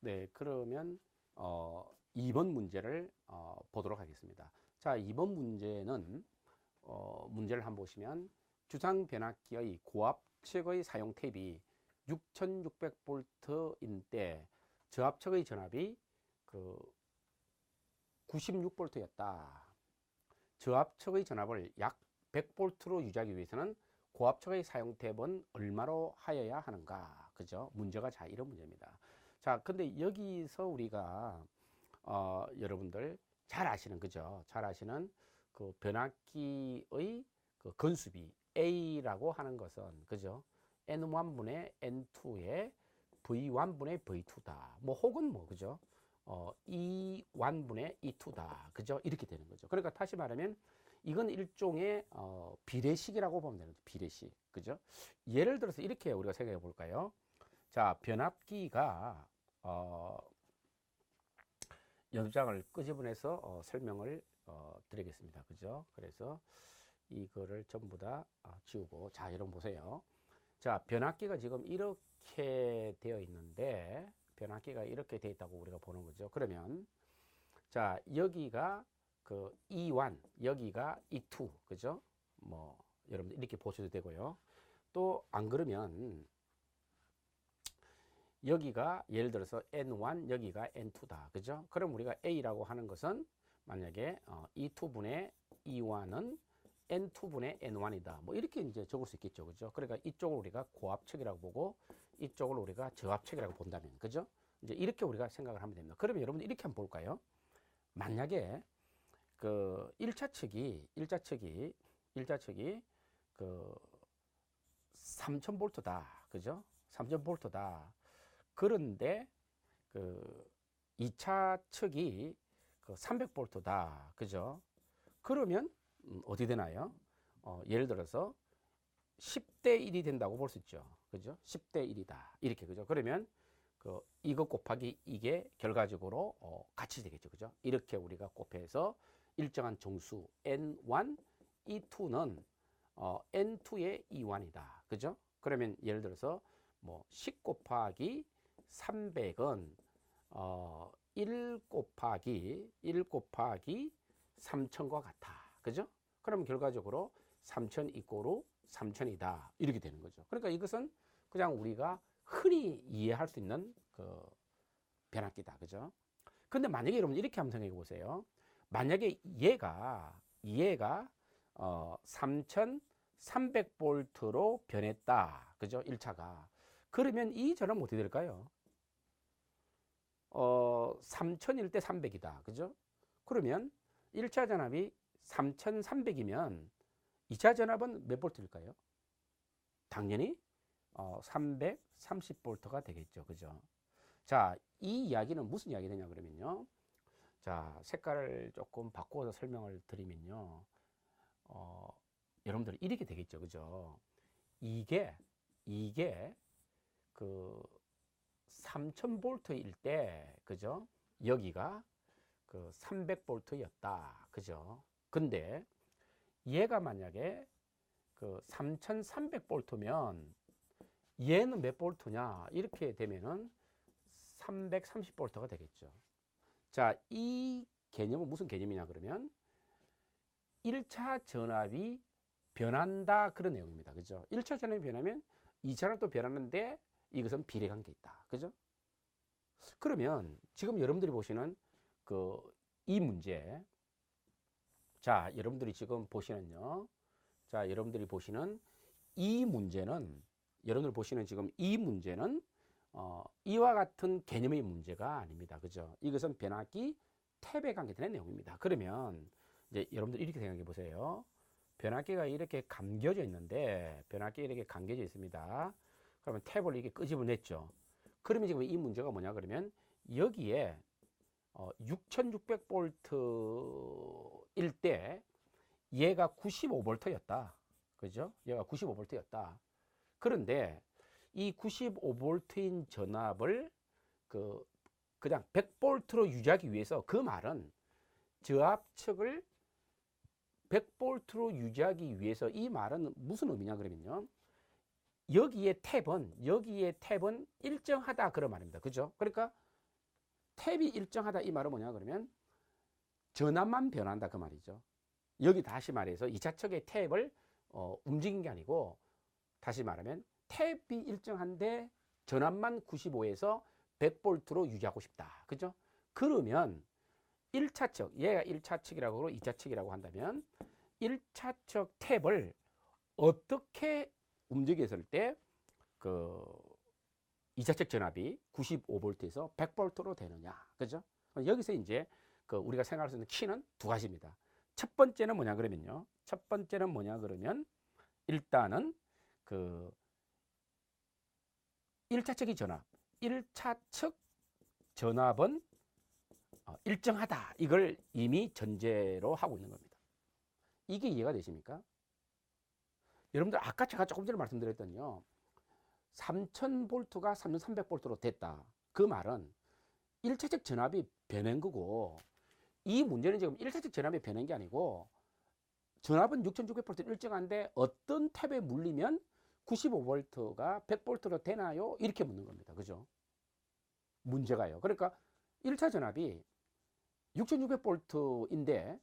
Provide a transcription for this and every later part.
네, 그러면 2번 문제를 보도록 하겠습니다. 자, 2번 문제는 문제를 한번 보시면 주상 변압기의 고압측의 사용 탭이 6600V인데 저압측의 전압이 96V였다. 저압측의 전압을 약 100V로 유지하기 위해서는 고압측의 사용 탭은 얼마로 하여야 하는가? 그죠? 문제가 자 이런 문제입니다. 자, 근데 여기서 우리가 여러분들 잘 아시는, 그죠? 잘 아시는 그 변압기의 그 건수비 A라고 하는 것은, 그죠? N1분의 N2의 V1분의 V2다. 뭐 혹은 뭐, 그죠? E1분의 E2다. 그죠? 이렇게 되는 거죠. 그러니까 다시 말하면 이건 일종의 비례식이라고 보면 되는 거죠. 비례식. 그죠? 예를 들어서 이렇게 우리가 생각해 볼까요? 자, 변압기가 연장을 끄집어내서 설명을 드리겠습니다. 그죠? 그래서 이거를 전부 다 지우고, 자, 여러분 보세요. 자, 변압기가 지금 이렇게 되어 있는데, 변압기가 이렇게 되어 있다고 우리가 보는 거죠. 그러면, 자, 여기가 그 E1, 여기가 E2, 그죠? 뭐, 여러분들 이렇게 보셔도 되고요. 또, 안 그러면, 여기가 예를 들어서 N1, 여기가 N2다. 그죠? 그럼 우리가 A라고 하는 것은 만약에 E2분의 E1은 N2분의 N1이다. 뭐 이렇게 이제 적을 수 있겠죠. 그죠? 그러니까 이쪽을 우리가 고압측이라고 보고 이쪽을 우리가 저압측이라고 본다면. 그죠? 이제 이렇게 우리가 생각을 하면 됩니다. 그러면 여러분들 이렇게 한번 볼까요? 만약에 그 1차 측이 그 3000V다. 그죠? 3000V다. 그런데 그 2차 측이 그 300V다. 그죠? 그러면 어디 되나요? 예를 들어서 10대 1이 된다고 볼 수 있죠. 그죠? 10대 1이다. 이렇게, 그죠? 그러면 이거 곱하기 이게 결과적으로 같이 되겠죠. 그죠? 이렇게 우리가 곱해서 일정한 정수 N1, E2는 N2의 E1이다. 그죠? 그러면 예를 들어서 뭐 10 곱하기 300은 1 곱하기 3000과 같아. 그죠? 그럼 결과적으로 3000 이꼬르 3000이다. 이렇게 되는 거죠. 그러니까 이것은 그냥 우리가 흔히 이해할 수 있는 그 변압기다. 그죠? 근데 만약에 여러분 이렇게 한번 생각해 보세요. 만약에 얘가 3300V로 변했다. 그죠? 1차가. 그러면 이 전압은 어떻게 될까요? 3000일 때 300이다. 그죠? 그러면 1차 전압이 3300이면 2차 전압은 몇 볼트일까요? 당연히 330볼트가 되겠죠. 그죠? 자, 이 이야기는 무슨 이야기 되냐 그러면요. 자, 색깔을 조금 바꿔서 설명을 드리면요. 여러분들 이렇게 되겠죠. 그죠? 이게 그 3000볼트일 때, 그죠? 여기가 그 300볼트였다. 그죠? 근데 얘가 만약에 그 3300볼트면 얘는 몇 볼트냐? 이렇게 되면은 330볼트가 되겠죠. 자, 이 개념은 무슨 개념이냐 그러면 1차 전압이 변한다 그런 내용입니다. 그죠? 1차 전압이 변하면 2차 전압도 변하는데 이것은 비례관계에 있다. 그죠? 그러면 지금 여러분들이 보시는 이 문제, 자, 여러분들이 지금 보시는요. 자, 여러분들이 보시는 이 문제는, 여러분들 보시는 지금 이 문제는 이와 같은 개념의 문제가 아닙니다. 그죠? 이것은 변압기 탭에 관계되는 내용입니다. 그러면 이제 여러분들 이렇게 생각해 보세요. 변압기가 이렇게 감겨져 있는데, 변압기가 이렇게 감겨져 있습니다. 그러면 탭을 이렇게 끄집어냈죠. 그러면 지금 이 문제가 뭐냐 그러면 여기에 6600V일 때 얘가 95V였다. 그죠? 얘가 95V였다. 그런데 이 95V인 전압을 그냥 100V로 유지하기 위해서, 그 말은 저압측을 100V로 유지하기 위해서, 이 말은 무슨 의미냐 그러면요. 여기에 탭은 일정하다 그런 말입니다. 그죠? 그러니까 탭이 일정하다 이 말은 뭐냐 그러면 전압만 변한다 그 말이죠. 여기 다시 말해서 2차 척의 탭을 움직인 게 아니고 다시 말하면 탭이 일정한데 전압만 95에서 100V로 유지하고 싶다. 그죠? 그러면 1차 척, 얘가 1차 척이라고 하고 2차 척이라고 한다면 1차 척 탭을 어떻게 움직였을 때 그 2차 척 전압이 95V에서 100V로 되느냐. 그죠? 여기서 이제 그 우리가 생각할 수 있는 키는 두 가지입니다. 첫 번째는 뭐냐 그러면요. 첫 번째는 뭐냐 그러면 일단은 그 1차 척의 전압, 1차 척 전압은 일정하다. 이걸 이미 전제로 하고 있는 겁니다. 이게 이해가 되십니까? 여러분들 아까 제가 조금 전에 말씀드렸더니요. 3000V가 3300V로 됐다. 그 말은 1차적 전압이 변한 거고 이 문제는 지금 1차적 전압이 변한 게 아니고 전압은 6600V 일정한데 어떤 탭에 물리면 95V가 100V로 되나요? 이렇게 묻는 겁니다. 그죠? 문제가요. 그러니까 1차 전압이 6600V인데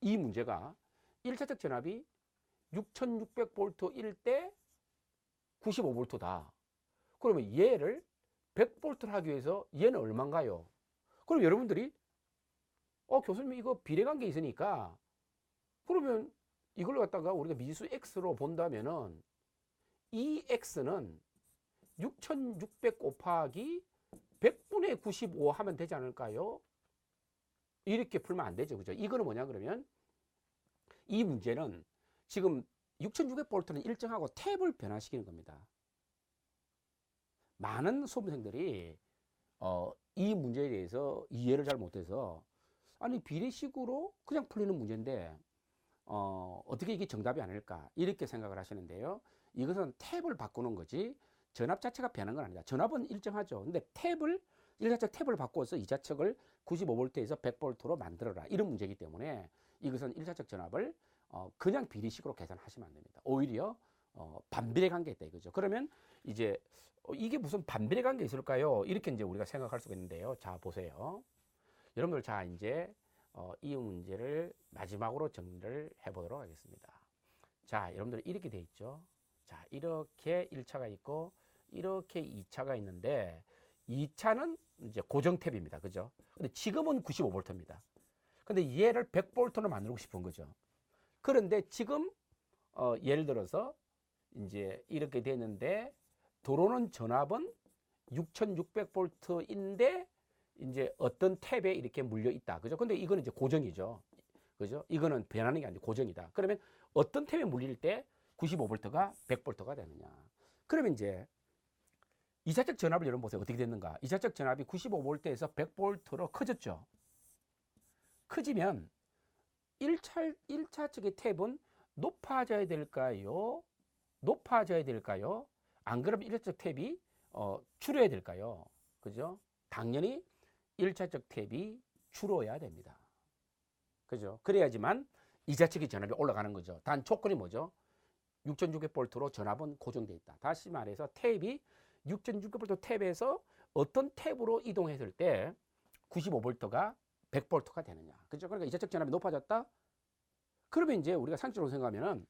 이 문제가 1차적 전압이 6600V일 때 95V다. 그러면 얘를 100V를 하기 위해서 얘는 얼마인가요? 그럼 여러분들이 교수님 이거 비례관계 있으니까 그러면 이걸 갖다가 우리가 미지수 x로 본다면은 이 x는 6600 곱하기 100분의 95 하면 되지 않을까요? 이렇게 풀면 안 되죠. 그죠? 이거는 뭐냐 그러면 이 문제는 지금 6600V는 일정하고 탭을 변화시키는 겁니다. 많은 수험생들이 이 문제에 대해서 이해를 잘 못해서 아니 비례식으로 그냥 풀리는 문제인데 어떻게 이게 정답이 아닐까 이렇게 생각을 하시는데요. 이것은 탭을 바꾸는 거지 전압 자체가 변한 건 아니다. 전압은 일정하죠. 근데 탭을 1차척 탭을 바꿔서 2차척을 95V에서 100V로 만들어라 이런 문제이기 때문에 이것은 1차척 전압을 그냥 비례식으로 계산하시면 안 됩니다. 오히려 반비례 관계 있다 이거죠. 그러면 이제 이게 무슨 반비례 관계 있을까요? 이렇게 이제 우리가 생각할 수가 있는데요. 자 보세요. 여러분들 자 이제 이 문제를 마지막으로 정리를 해보도록 하겠습니다. 자 여러분들 이렇게 돼 있죠. 자 이렇게 1차가 있고 이렇게 2차가 있는데 2차는 이제 고정 탭입니다. 그죠? 근데 지금은 95V입니다. 근데 얘를 100V로 만들고 싶은 거죠. 그런데 지금 예를 들어서 이제 이렇게 되는데 들어오는 전압은 6600V인데 이제 어떤 탭에 이렇게 물려 있다. 그죠? 근데 이거는 이제 고정이죠. 그죠? 이거는 변하는 게 아니고 고정이다. 그러면 어떤 탭에 물릴 때 95V가 100V가 되느냐. 그러면 이제 2차적 전압을 여러분 보세요. 어떻게 됐는가? 2차적 전압이 95V에서 100V로 커졌죠. 커지면 1차적의 탭은 높아져야 될까요? 높아져야 될까요? 안 그러면 1차적 탭이 줄어야 될까요? 그죠? 당연히 1차적 탭이 줄어야 됩니다. 그죠? 그래야지만 2차적의 전압이 올라가는 거죠. 단 조건이 뭐죠? 6600V로 전압은 고정되어 있다. 다시 말해서 탭이 6600V 탭에서 어떤 탭으로 이동했을 때 95V가 100V가 되느냐. 그죠? 그러니까 2차적 전압이 높아졌다? 그러면 이제 우리가 상식적으로 생각하면은,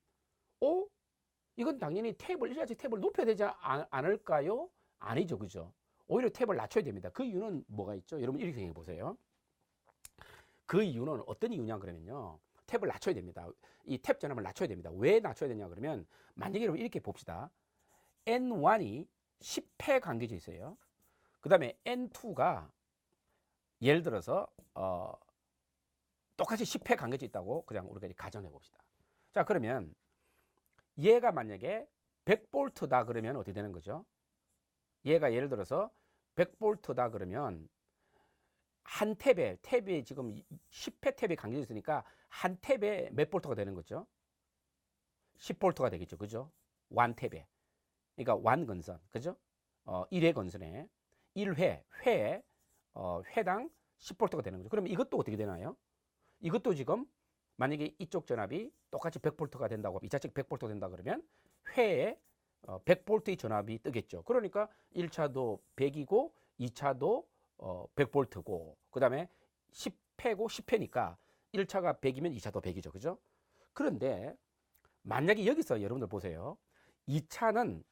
이건 당연히 탭을, 1차적 탭을 높여야 되지 않을까요? 아니죠. 그죠? 오히려 탭을 낮춰야 됩니다. 그 이유는 뭐가 있죠? 여러분 이렇게 생각해 보세요. 그 이유는 어떤 이유냐 그러면요. 탭을 낮춰야 됩니다. 이 탭 전압을 낮춰야 됩니다. 왜 낮춰야 되냐 그러면 만약에 여러분 이렇게 봅시다. N1이 10회 간격이 있어요. 그 다음에 N2가 예를 들어서 똑같이 10회 간격이 있다고 그냥 우리가 가정해 봅시다. 자 그러면 얘가 만약에 100V다 그러면 어떻게 되는 거죠? 얘가 예를 들어서 100V다 그러면 한 탭에 지금 10회 탭이 간격이 있으니까 한 탭에 몇 볼트가 되는 거죠? 10V가 되겠죠. 그죠? 완 탭에. 그러니까 완 건선. 그죠? 1회 건선에 1회, 회당 10V가 되는 거죠. 그러면 이것도 어떻게 되나요? 이것도 지금 만약에 이쪽 전압이 똑같이 100V가 된다고 2차측 100V가 된다 그러면 회에 100V의 전압이 뜨겠죠. 그러니까 1차도 100이고 2차도 100볼트고 그다음에 10회고 10회니까 1차가 100이면 2차도 100이죠. 그죠? 그런데 만약에 여기서 여러분들 보세요. 2차는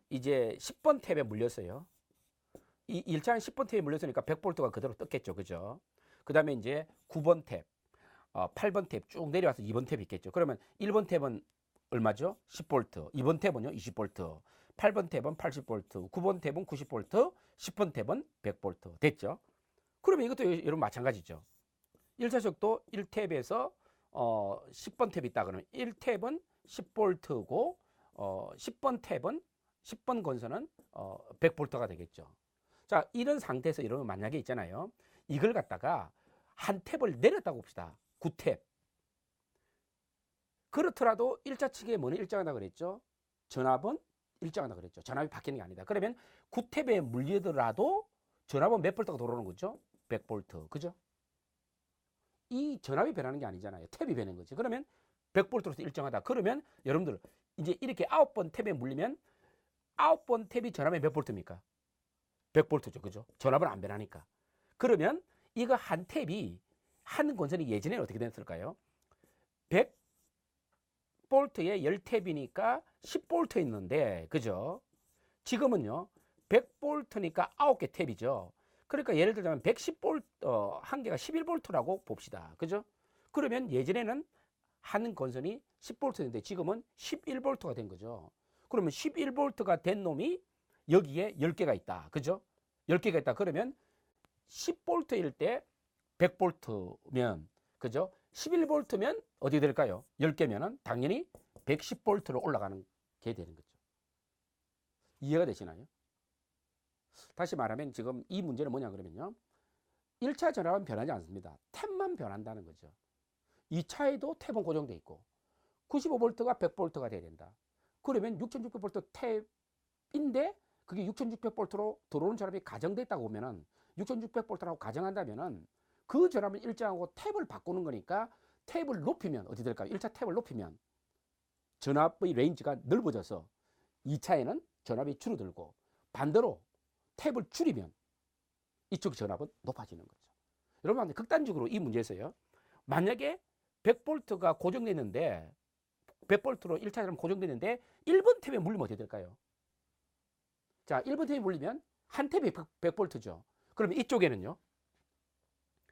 이제 10번 탭에 물렸어요. 이 1차는 10번 탭에 물렸으니까 100볼트가 그대로 떴겠죠. 그죠? 그다음에 이제 9번 탭, 8번 탭 쭉 내려와서 2번 탭이 있겠죠. 그러면 1번 탭은 얼마죠? 10볼트. 2번 탭은요? 20볼트. 8번 탭은 80볼트. 9번 탭은 90볼트. 10번 탭은 100볼트. 됐죠? 그러면 이것도 여러분 마찬가지죠. 1차적도 1탭에서 10번 탭이 있다 그러면 1탭은 10볼트고 10번 탭은 10번 건선은 100볼트가 되겠죠. 자, 이런 상태에서 여러분 만약에 있잖아요. 이걸 갖다가 한 탭을 내렸다고 봅시다. 9탭. 그렇더라도 1차 측에 뭐는 일정하다 그랬죠? 전압은 일정하다 그랬죠. 전압이 바뀌는 게 아니다. 그러면 9탭에 물리더라도 전압은 몇 볼트가 돌아오는 거죠? 100볼트. 그죠? 이 전압이 변하는 게 아니잖아요. 탭이 변하는 거지. 그러면 100볼트로서 일정하다. 그러면 여러분들 이제 이렇게 9번 탭에 물리면 9번 탭이 전압이 몇 볼트입니까? 100볼트죠. 그죠? 전압은 안 변하니까. 그러면 이거 한 탭이 한 건선이 예전에 어떻게 됐을까요? 100볼트에 10탭이니까 10볼트 있는데 그죠? 지금은요. 100볼트니까 9개 탭이죠. 그러니까 예를 들자면 110볼트 한 개가 11볼트라고 봅시다. 그죠? 그러면 예전에는 한 건선이 10볼트였는데 지금은 11볼트가 된 거죠. 그러면 11볼트가 된 놈이 여기에 10개가 있다. 그죠? 10개가 있다. 그러면 10볼트일 때 100볼트면 그죠? 11볼트면 어디 될까요? 10개면은 당연히 110볼트로 올라가는 게 되는 거죠. 이해가 되시나요? 다시 말하면 지금 이 문제는 뭐냐 그러면요. 1차 전압은 변하지 않습니다. 탭만 변한다는 거죠. 2차에도 탭은 고정돼 있고 95볼트가 100볼트가 돼야 된다. 그러면 6600볼트 탭인데 그게 6600볼트로 들어오는 전압이 가정돼 있다고 보면은 6600볼트라고 가정한다면은 그 전압은 일정하고 탭을 바꾸는 거니까 탭을 높이면 어떻게 될까요? 1차 탭을 높이면 전압의 레인지가 넓어져서 2차에는 전압이 줄어들고 반대로 탭을 줄이면 이쪽 전압은 높아지는 거죠. 여러분, 극단적으로 이 문제에서요. 만약에 100볼트가 고정됐는데 100볼트로 1차처럼 고정됐는데 1번 탭에 물리면 어떻게 될까요? 자, 1번 탭에 물리면 한 탭이 100볼트죠. 그러면 이쪽에는요.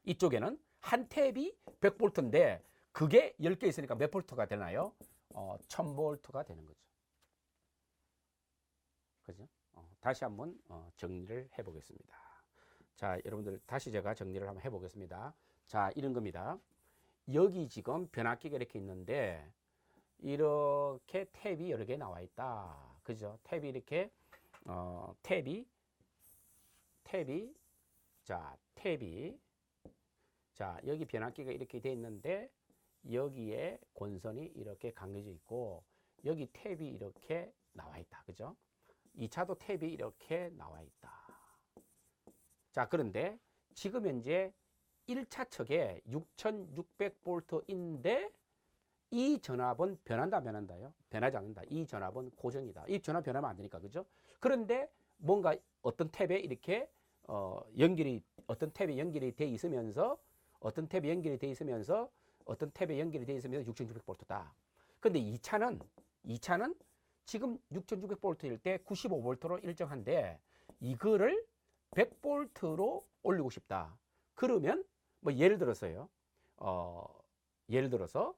이쪽에는 한 탭이 100볼트인데 그게 10개 있으니까 몇 볼트가 되나요? 1000볼트가 되는 거죠. 그죠? 다시 한번 정리를 해보겠습니다. 자, 여러분들 다시 제가 정리를 한번 해보겠습니다. 자, 이런 겁니다. 여기 지금 변압기가 이렇게 있는데 이렇게 탭이 여러 개 나와 있다. 그죠? 탭이 이렇게 탭이 자, 여기 변압기가 이렇게 돼 있는데 여기에 권선이 이렇게 감겨져 있고 여기 탭이 이렇게 나와 있다. 그죠? 2차도 탭이 이렇게 나와 있다. 자, 그런데 지금 현재 1차 척에 6600볼트인데 이 전압은 변한다, 변한다요? 변하지 않는다. 이 전압은 고정이다. 이 전압 변하면 안 되니까, 그죠? 그런데 뭔가 어떤 탭에 이렇게 어떤 탭에 연결이 돼 있으면서 어떤 탭에 연결이 돼 있으면서 어떤 탭에 연결이 돼 있으면서 6600볼트다. 근데 2차는 지금 6600볼트일 때 95볼트로 일정한데 이거를 100볼트로 올리고 싶다. 그러면 뭐 예를 들어서요. 예를 들어서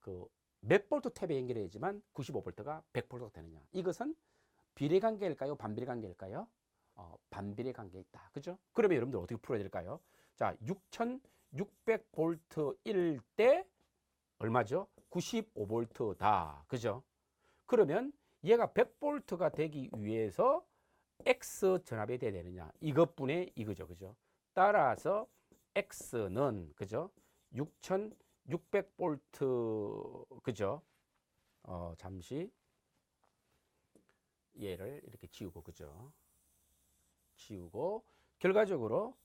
그 몇 볼트 탭에 연결해야지만 95볼트가 100볼트가 되느냐. 이것은 비례 관계일까요? 반비례 관계일까요? 반비례 관계에 있다. 그죠? 그러면 여러분들 어떻게 풀어야 될까요? 자, 6600볼트일 때 얼마죠? 95볼트다. 그죠? 그러면 얘가 100볼트가 되기 위해서 X 전압이 돼야 되느냐. 이것뿐에 이거죠. 그죠? 따라서 X는 그죠? 6600볼트 그죠? 잠시 얘를 이렇게 지우고 그죠? 지우고 결과적으로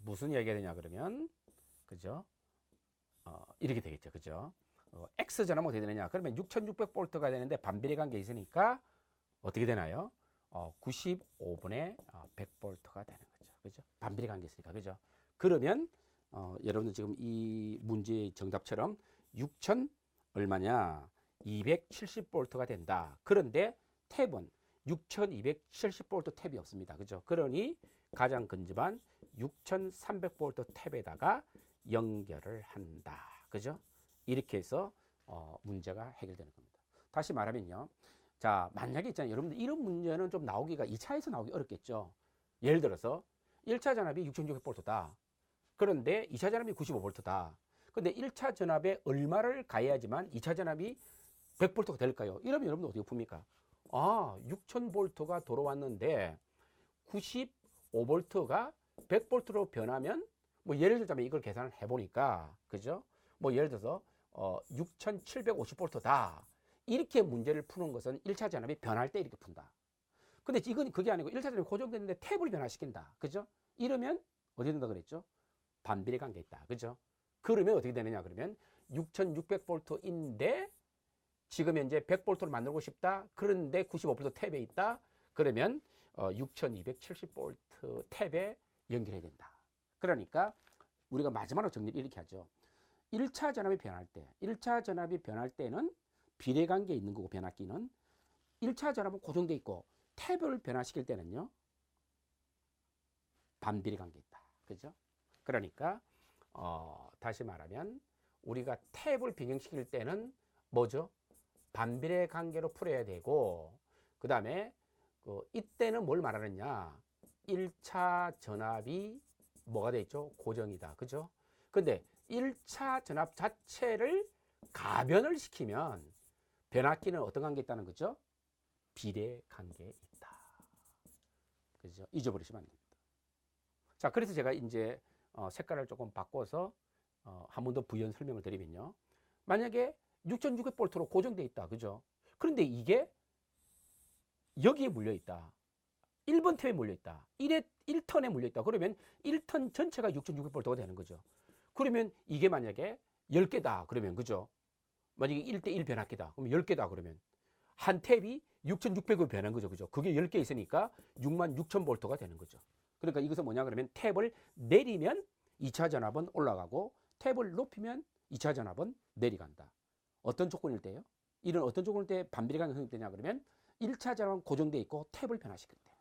무슨 이야기가 되냐 그러면 그죠? 이렇게 되겠죠. 그죠? X 전압은 어떻게 되느냐? 그러면 6600볼트가 되는데 반비례 관계 있으니까 어떻게 되나요? 95분의 100볼트가 되는 거죠. 그죠? 반비례 관계 있으니까. 그죠? 그러면 여러분들 지금 이 문제의 정답처럼 6,000 얼마냐? 270볼트가 된다. 그런데 탭은 6270볼트 탭이 없습니다. 그죠? 그러니 가장 근접한 6300볼트 탭에다가 연결을 한다. 그죠? 이렇게 해서 문제가 해결되는 겁니다. 다시 말하면요. 자, 만약에 있잖아요. 여러분들 이런 문제는 좀 나오기가 2차에서 나오기 어렵겠죠. 예를 들어서 1차 전압이 6600볼트다. 그런데 2차 전압이 95볼트다. 근데 1차 전압에 얼마를 가해야지만 2차 전압이 100볼트가 될까요? 이러면 여러분들 어떻게 풉니까? 아, 6000볼트가 들어왔는데 95볼트가 100볼트로 변하면 뭐 예를 들자면 이걸 계산을 해보니까 그죠? 뭐 예를 들어서 6750볼트다. 이렇게 문제를 푸는 것은 1차 전압이 변할 때 이렇게 푼다. 근데 이건 그게 아니고 1차 전압이 고정됐는데 탭을 변화시킨다. 그죠? 이러면 어디 된다 그랬죠? 반비례 관계 있다. 그죠? 그러면 어떻게 되느냐 그러면 6600볼트인데 지금 현재 100볼트로 만들고 싶다. 그런데 95볼트 탭에 있다. 그러면 6270볼트 탭에 연결해야 된다. 그러니까 우리가 마지막으로 정리를 이렇게 하죠. 1차 전압이 변할 때, 1차 전압이 변할 때는 비례관계에 있는 거고 변압기는 1차 전압은 고정돼 있고 탭을 변화시킬 때는요. 반비례 관계 있다. 그죠? 그러니까 다시 말하면 우리가 탭을 변경시킬 때는 뭐죠? 반비례 관계로 풀어야 되고 그 다음에 이때는 뭘 말하느냐 1차 전압이 뭐가 돼 있죠? 고정이다. 그죠? 근데 1차 전압 자체를 가변을 시키면 변압기는 어떤 관계에 있다는 거죠? 비례 관계에 있다. 그죠? 잊어버리시면 안 됩니다. 자, 그래서 제가 이제 색깔을 조금 바꿔서 한 번 더 부연 설명을 드리면요. 만약에 6600볼트로 고정되어 있다. 그죠? 그런데 이게 여기에 물려 있다. 1번 탭에 물려 있다. 1턴에 물려 있다. 그러면 1턴 전체가 6600볼트가 되는 거죠. 그러면 이게 만약에 10개다. 그러면 그죠? 만약에 1대1 변압기다. 그러면 10개다. 그러면 한 탭이 6600으로 변한 거죠. 그죠? 그게 10개 있으니까 66000볼트가 되는 거죠. 그러니까 이것은 뭐냐 그러면 탭을 내리면 2차 전압은 올라가고 탭을 높이면 2차 전압은 내려간다. 어떤 조건일 때요? 이런 어떤 조건일 때 반비례 관계가 성립되냐 그러면 1차 전압은 고정되어 있고 탭을 변화시킬 때.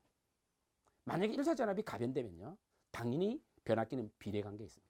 만약에 1차 전압이 가변되면요. 당연히 변압기는 비례 관계에 있습니다.